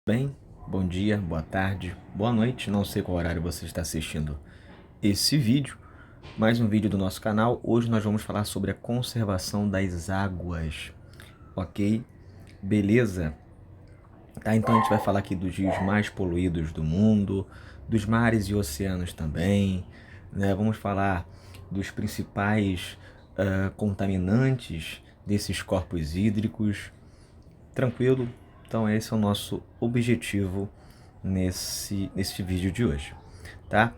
Bem, bom dia, boa tarde, boa noite, não sei qual horário você está assistindo esse vídeo, mais um vídeo do nosso canal. Hoje nós vamos falar sobre a conservação das águas, ok? Beleza? Tá, então a gente vai falar aqui dos rios mais poluídos do mundo, dos mares e oceanos também, né? Vamos falar dos principais contaminantes desses corpos hídricos. Tranquilo? Então esse é o nosso objetivo nesse vídeo de hoje, tá?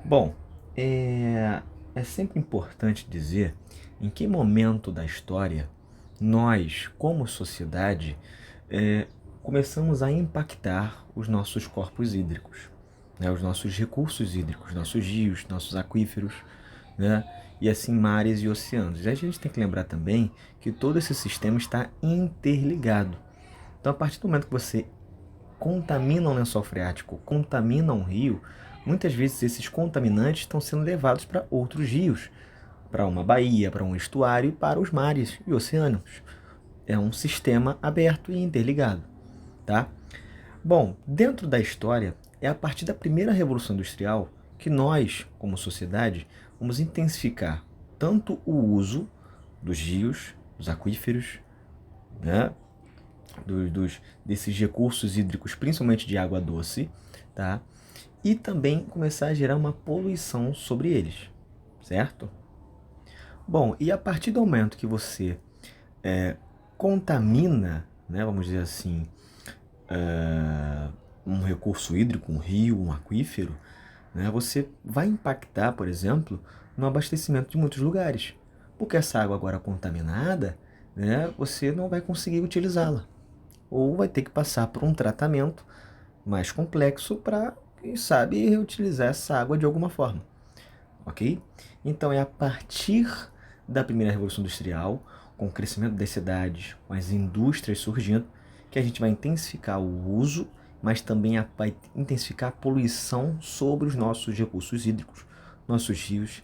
Bom, é sempre importante dizer em que momento da história nós, como sociedade, começamos a impactar os nossos corpos hídricos, né? Os nossos recursos hídricos, nossos rios, nossos aquíferos, né? E assim mares e oceanos. E a gente tem que lembrar também que todo esse sistema está interligado. Então, a partir do momento que você contamina um lençol freático, contamina um rio, muitas vezes esses contaminantes estão sendo levados para outros rios, para uma baía, para um estuário e para os mares e oceanos. É um sistema aberto e interligado, tá? Bom, dentro da história, é a partir da primeira Revolução Industrial que nós, como sociedade, vamos intensificar tanto o uso dos rios, dos aquíferos, né, desses recursos hídricos, principalmente de água doce, tá? E também começar a gerar uma poluição sobre eles, certo? Bom, e a partir do momento que você contamina, né, vamos dizer assim, um recurso hídrico, um rio, um aquífero, né, você vai impactar, por exemplo, no abastecimento de muitos lugares. Porque essa água agora contaminada, né, você não vai conseguir utilizá-la. Ou vai ter que passar por um tratamento mais complexo para, quem sabe, reutilizar essa água de alguma forma, ok? Então é a partir da primeira Revolução Industrial, com o crescimento das cidades, com as indústrias surgindo, que a gente vai intensificar o uso, mas também vai intensificar a poluição sobre os nossos recursos hídricos, nossos rios,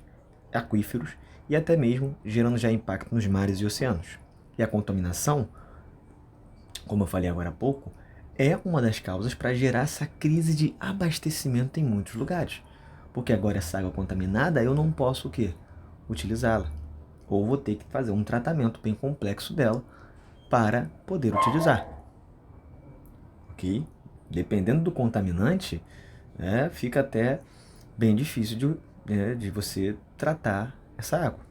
aquíferos e até mesmo gerando já impacto nos mares e oceanos. E a contaminação, como eu falei agora há pouco, é uma das causas para gerar essa crise de abastecimento em muitos lugares. Porque agora essa água contaminada eu não posso o quê? Utilizá-la. Ou vou ter que fazer um tratamento bem complexo dela para poder utilizar. Ok? Dependendo do contaminante, fica até bem difícil de você tratar essa água.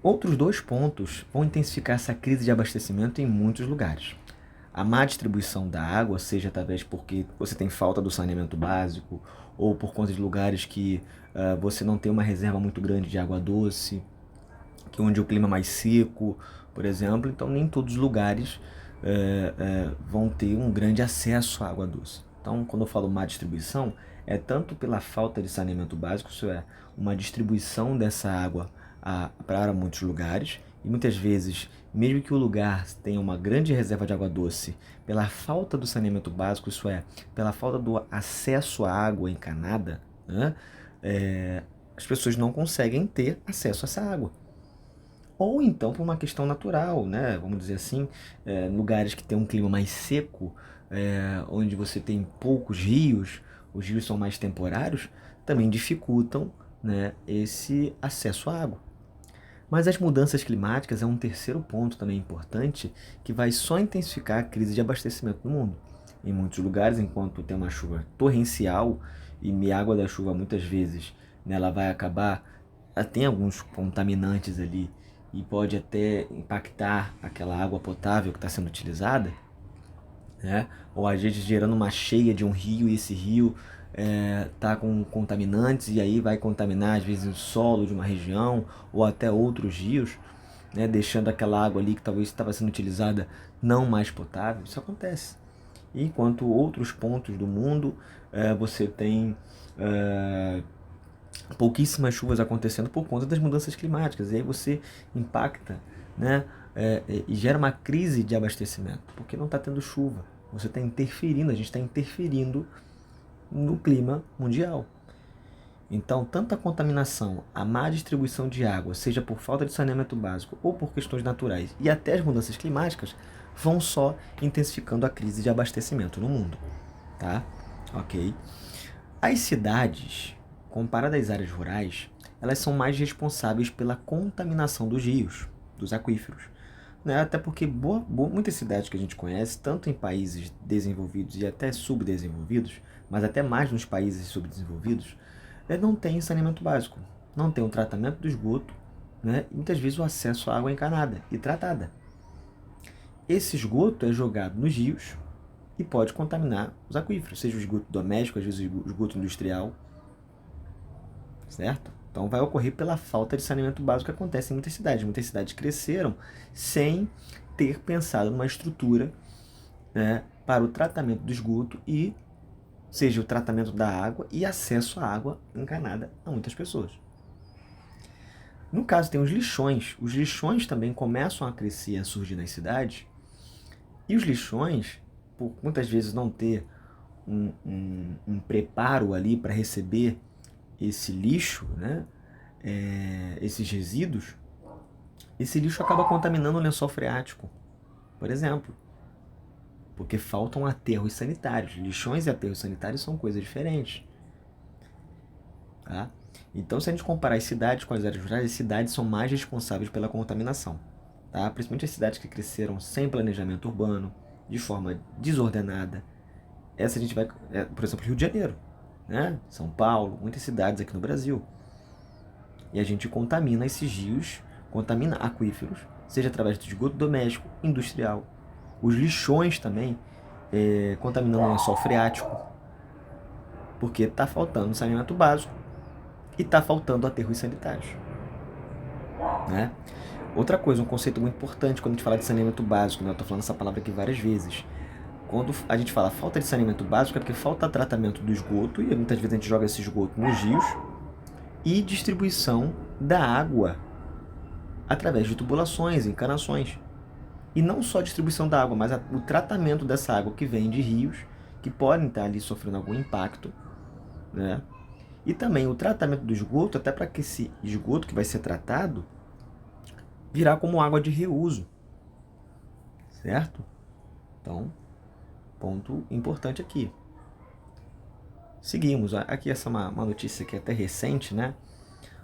Outros dois pontos vão intensificar essa crise de abastecimento em muitos lugares. A má distribuição da água, seja talvez porque você tem falta do saneamento básico, ou por conta de lugares que você não tem uma reserva muito grande de água doce, que onde o clima é mais seco, por exemplo, então nem todos os lugares vão ter um grande acesso à água doce. Então, quando eu falo má distribuição, é tanto pela falta de saneamento básico, isso é, uma distribuição dessa água para muitos lugares, e muitas vezes, mesmo que o lugar tenha uma grande reserva de água doce, pela falta do saneamento básico, isso é, pela falta do acesso à água encanada, né, as pessoas não conseguem ter acesso a essa água. Ou então por uma questão natural, né? Vamos dizer assim, lugares que tem um clima mais seco, onde você tem poucos rios, os rios são mais temporários, também dificultam, né, esse acesso à água. Mas as mudanças climáticas é um terceiro ponto também importante que vai só intensificar a crise de abastecimento no mundo. Em muitos lugares, enquanto tem uma chuva torrencial e a água da chuva muitas vezes, né, ela vai acabar, tem alguns contaminantes ali e pode até impactar aquela água potável que está sendo utilizada, né? Ou às vezes gerando uma cheia de um rio e esse rio tá com contaminantes e aí vai contaminar às vezes o solo de uma região ou até outros rios, né? Deixando aquela água ali que talvez estava sendo utilizada não mais potável. Isso acontece. E enquanto outros pontos do mundo você tem pouquíssimas chuvas acontecendo por conta das mudanças climáticas. E aí você impacta, né, e gera uma crise de abastecimento, porque não está tendo chuva. Você está interferindo, a gente está interferindo no clima mundial. Então, tanto a contaminação, a má distribuição de água, seja por falta de saneamento básico ou por questões naturais, e até as mudanças climáticas, vão só intensificando a crise de abastecimento no mundo, tá? Ok? As cidades, comparadas às áreas rurais, elas são mais responsáveis pela contaminação dos rios, dos aquíferos, né? Até porque muitas cidades que a gente conhece, tanto em países desenvolvidos e até subdesenvolvidos, mas até mais nos países subdesenvolvidos, não tem saneamento básico, não tem o tratamento do esgoto, né? E muitas vezes o acesso à água encanada e tratada. Esse esgoto é jogado nos rios e pode contaminar os aquíferos, seja o esgoto doméstico, às vezes o esgoto industrial, certo? Então vai ocorrer pela falta de saneamento básico que acontece em muitas cidades. Muitas cidades cresceram sem ter pensado numa estrutura, né, para o tratamento do esgoto e seja o tratamento da água e acesso à água encanada a muitas pessoas. No caso tem os lixões. Os lixões também começam a crescer e a surgir nas cidades. E os lixões, por muitas vezes não ter um preparo ali para receber esse lixo, né, esses resíduos, esse lixo acaba contaminando o lençol freático, por exemplo, porque faltam aterros sanitários. Lixões e aterros sanitários são coisas diferentes, tá? Então, se a gente comparar as cidades com as áreas rurais, as cidades são mais responsáveis pela contaminação, tá? Principalmente as cidades que cresceram sem planejamento urbano, de forma desordenada. Essa a gente vai, por exemplo, Rio de Janeiro, né? São Paulo, muitas cidades aqui no Brasil. E a gente contamina esses rios, contamina aquíferos, seja através do esgoto doméstico, industrial. Os lixões também, contaminando o lençol freático, porque está faltando saneamento básico e está faltando aterros sanitários, né? Outra coisa, um conceito muito importante quando a gente fala de saneamento básico, né? Eu estou falando essa palavra aqui várias vezes. Quando a gente fala falta de saneamento básico é porque falta tratamento do esgoto, e muitas vezes a gente joga esse esgoto nos rios, e distribuição da água através de tubulações, encanações. E não só a distribuição da água, mas o tratamento dessa água que vem de rios, que podem estar ali sofrendo algum impacto, né? E também o tratamento do esgoto, até para que esse esgoto que vai ser tratado virar como água de reuso, certo? Então, ponto importante aqui. Seguimos. Aqui essa é uma notícia que é até recente, né?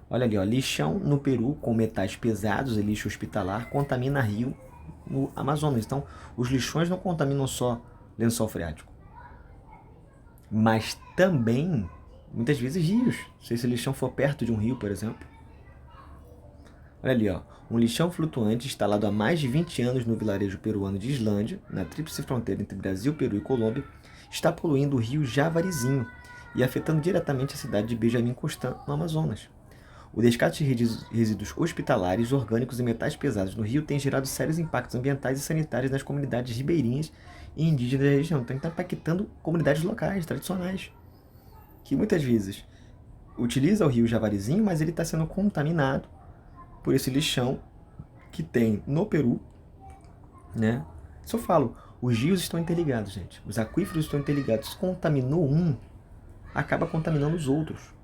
Olha ali, ó, lixão no Peru com metais pesados e lixo hospitalar contamina rio no Amazonas. Então, os lixões não contaminam só lençol freático, mas também, muitas vezes, rios. Se esse lixão for perto de um rio, por exemplo. Olha ali, ó, um lixão flutuante instalado há mais de 20 anos no vilarejo peruano de Islândia, na tríplice fronteira entre Brasil, Peru e Colômbia, está poluindo o rio Javarizinho e afetando diretamente a cidade de Benjamin Constant, no Amazonas. O descarte de resíduos hospitalares, orgânicos e metais pesados no rio tem gerado sérios impactos ambientais e sanitários nas comunidades ribeirinhas e indígenas da região. Então, está impactando comunidades locais, tradicionais, que muitas vezes utiliza o rio Javarizinho, mas ele está sendo contaminado por esse lixão que tem no Peru, né? Se eu falo, os rios estão interligados, gente. Os aquíferos estão interligados. Se contaminou um, acaba contaminando os outros,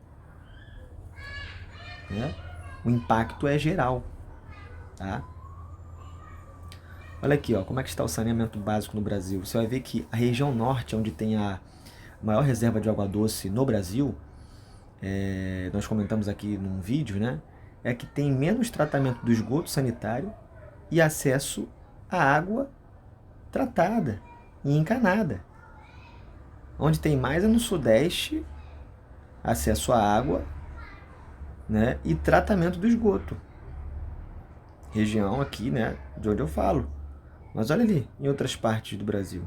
né? O impacto é geral, tá? Olha aqui, ó, como é que está o saneamento básico no Brasil. Você vai ver que a região norte, onde tem a maior reserva de água doce no Brasil, nós comentamos aqui num vídeo, né? É que tem menos tratamento do esgoto sanitário e acesso à água tratada e encanada. Onde tem mais é no sudeste, acesso à água, né, e tratamento do esgoto. Região aqui, né, de onde eu falo. Mas olha ali, em outras partes do Brasil,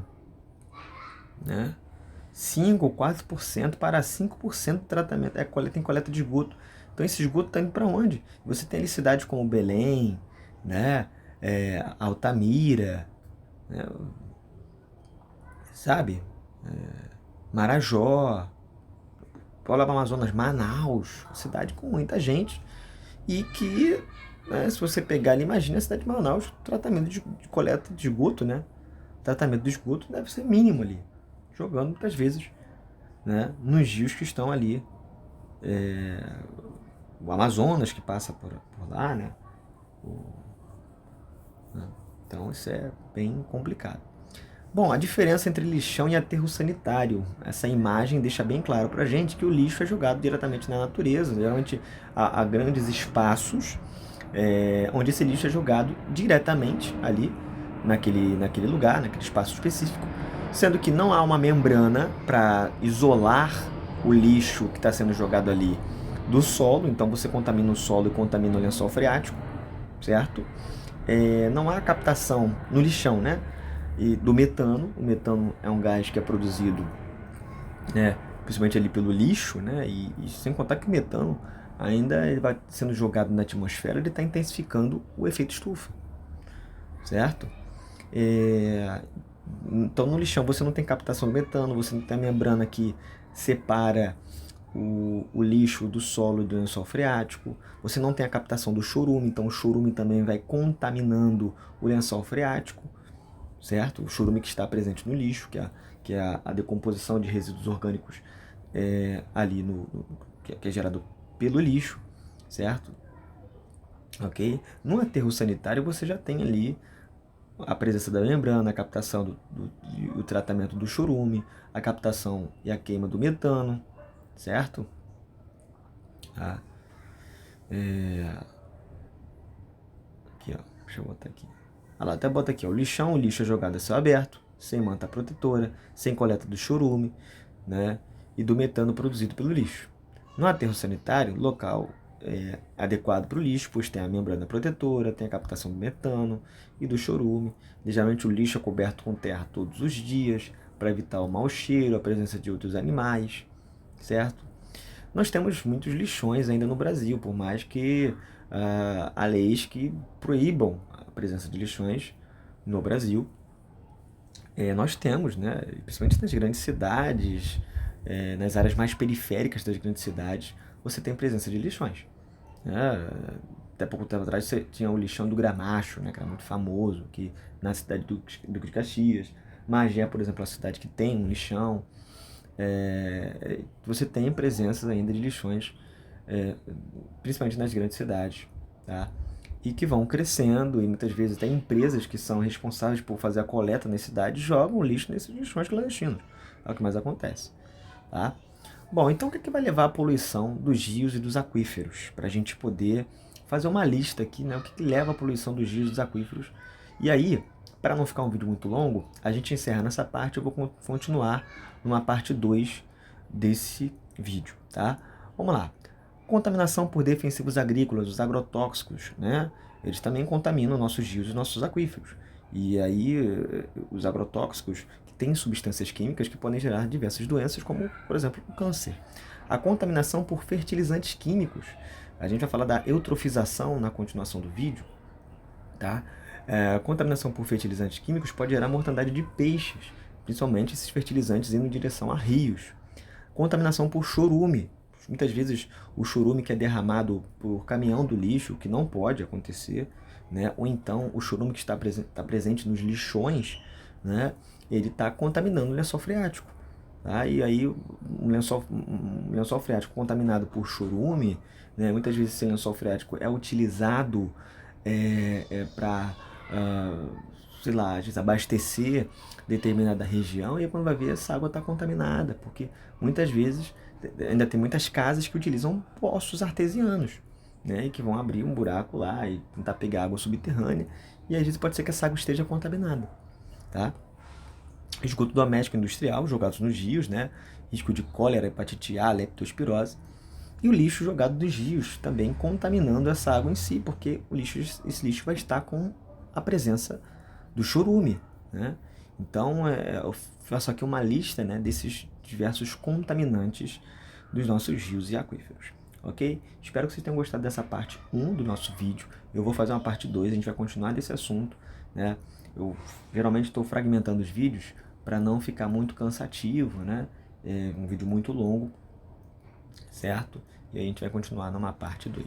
né, 5 ou 4% para 5% de tratamento, tem coleta de esgoto. Então esse esgoto está indo para onde? Você tem ali cidades como Belém, né, Altamira, né, sabe? Marajó, Paulo Amazonas, Manaus, cidade com muita gente. E que, né, se você pegar ali, imagina a cidade de Manaus, tratamento de coleta de esgoto, né? Tratamento de esgoto deve ser mínimo ali, jogando muitas vezes, né, nos rios que estão ali. O Amazonas que passa por lá, né? Então isso é bem complicado. Bom, a diferença entre lixão e aterro sanitário. Essa imagem deixa bem claro para a gente que o lixo é jogado diretamente na natureza. Geralmente há grandes espaços onde esse lixo é jogado diretamente ali naquele lugar, naquele espaço específico, sendo que não há uma membrana para isolar o lixo que está sendo jogado ali do solo. Então você contamina o solo e contamina o lençol freático, certo? Não há captação no lixão, né? E do metano. O metano é um gás que é produzido, né, principalmente ali pelo lixo, né? E sem contar que o metano ainda ele vai sendo jogado na atmosfera, ele está intensificando o efeito estufa, certo? Então no lixão você não tem captação do metano, você não tem a membrana que separa o lixo do solo e do lençol freático, você não tem a captação do chorume, então o chorume também vai contaminando o lençol freático, certo? O chorume que está presente no lixo, que é a decomposição de resíduos orgânicos ali que é gerado pelo lixo, certo? Ok? No aterro sanitário você já tem ali a presença da membrana, a captação e o tratamento do chorume, a captação e a queima do metano, certo? Aqui, ó, deixa eu botar aqui. Lá, até bota aqui, ó, o lixo é jogado a céu aberto, sem manta protetora, sem coleta do chorume, né, e do metano produzido pelo lixo. No aterro sanitário, local adequado para o lixo, pois tem a membrana protetora, tem a captação do metano e do chorume. Geralmente o lixo é coberto com terra todos os dias, para evitar o mau cheiro, a presença de outros animais, certo? Nós temos muitos lixões ainda no Brasil, por mais que há leis que proíbam a presença de lixões no Brasil. Nós temos, né, principalmente nas grandes cidades, nas áreas mais periféricas das grandes cidades, você tem presença de lixões. Até pouco tempo atrás você tinha o lixão do Gramacho, né, que era muito famoso, que na cidade do Duque de Caxias. Magé, por exemplo, é uma cidade que tem um lixão. Você tem presenças ainda de lixões, principalmente nas grandes cidades, tá? E que vão crescendo, e muitas vezes até empresas que são responsáveis por fazer a coleta nas cidades jogam lixo nesses lixões clandestinos. É o que mais acontece, tá? Bom, então o que vai levar à poluição dos rios e dos aquíferos? Para a gente poder fazer uma lista aqui, né? O que leva à poluição dos rios e dos aquíferos. E aí, para não ficar um vídeo muito longo, a gente encerra nessa parte. Eu vou continuar numa parte 2 desse vídeo, tá? Vamos lá. Contaminação por defensivos agrícolas, os agrotóxicos, né? Eles também contaminam nossos rios e nossos aquíferos. E aí, os agrotóxicos que têm substâncias químicas que podem gerar diversas doenças, como, por exemplo, o câncer. A contaminação por fertilizantes químicos. A gente vai falar da eutrofização na continuação do vídeo, tá? A contaminação por fertilizantes químicos pode gerar mortandade de peixes, principalmente esses fertilizantes indo em direção a rios. Contaminação por chorume. Muitas vezes o chorume que é derramado por caminhão do lixo, que não pode acontecer, né? Ou então o chorume que está presente nos lixões, né? Ele está contaminando o lençol freático. Tá? E aí um lençol freático contaminado por chorume, né? Muitas vezes esse lençol freático é utilizado para, sei lá, abastecer determinada região, e aí quando vai ver essa água está contaminada, porque muitas vezes ainda tem muitas casas que utilizam poços artesianos, né, e que vão abrir um buraco lá e tentar pegar água subterrânea, e às vezes pode ser que essa água esteja contaminada, tá? Esgoto doméstico industrial jogados nos rios, né, risco de cólera, hepatite A, leptospirose, e o lixo jogado dos rios também contaminando essa água em si, porque esse lixo vai estar com a presença do chorume, né? Então, eu faço aqui uma lista, né, desses diversos contaminantes dos nossos rios e aquíferos, ok? Espero que vocês tenham gostado dessa parte 1 do nosso vídeo. Eu vou fazer uma parte 2, a gente vai continuar desse assunto, né? Eu geralmente estou fragmentando os vídeos para não ficar muito cansativo, né? Um vídeo muito longo, certo? E a gente vai continuar numa parte 2.